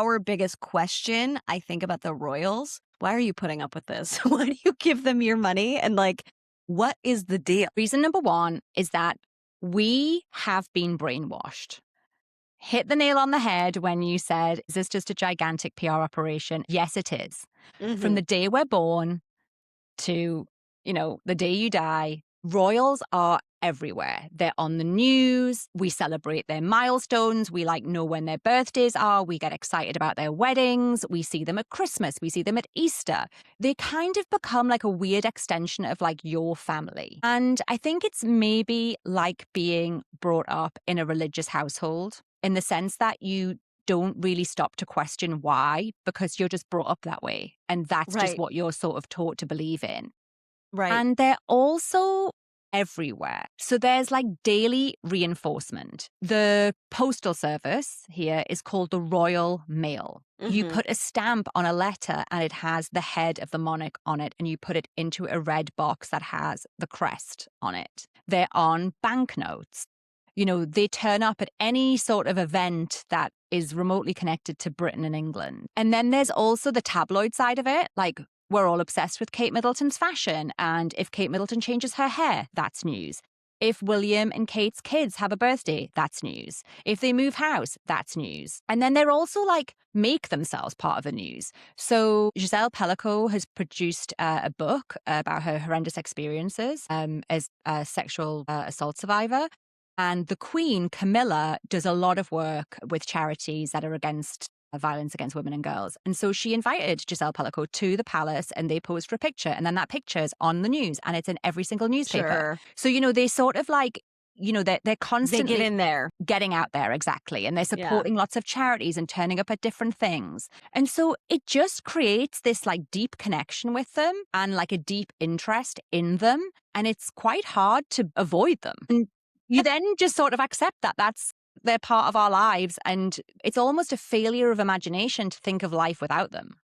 our biggest question, I think, about the royals. Why are you putting up with this? Why do you give them your money? And like, what is the deal? Reason number one is that we have been brainwashed. Hit the nail on the head when you said, is this just a gigantic PR operation? Yes, it is. From Mm-hmm. the day we're born to, the day you die, royals are everywhere. They're on the news. We celebrate their milestones. We know when their birthdays are. We get excited about their weddings. We see them at Christmas. We see them at Easter. They kind of become like a weird extension of your family. And I think it's maybe like being brought up in a religious household in the sense that you don't really stop to question why, because you're just brought up that way. And that's just Right. what you're sort of taught to believe in. Right. And they're also everywhere. So there's daily reinforcement. The postal service here is called the Royal Mail. You Mm-hmm. put a stamp on a letter and it has the head of the monarch on it, and you put it into a red box that has the crest on it. They're on banknotes. They turn up at any sort of event that is remotely connected to Britain and England. And then there's also the tabloid side of it. We're all obsessed with Kate Middleton's fashion. And if Kate Middleton changes her hair, that's news. If William and Kate's kids have a birthday, that's news. If they move house, that's news. And then they're also make themselves part of the news. So Giselle Pellico has produced a book about her horrendous experiences as a sexual assault survivor. And the Queen, Camilla, does a lot of work with charities that are against violence against women and girls. And so she invited Giselle Pellico to the palace and they posed for a picture. And then that picture is on the news and it's in every single newspaper. Sure. So, they sort of they're They constantly get in there. getting out there. Exactly. And they're Yeah. supporting lots of charities and turning up at different things. And so it just creates this deep connection with them and a deep interest in them. And it's quite hard to avoid them. And you then just sort of accept that they're part of our lives. And it's almost a failure of imagination to think of life without them.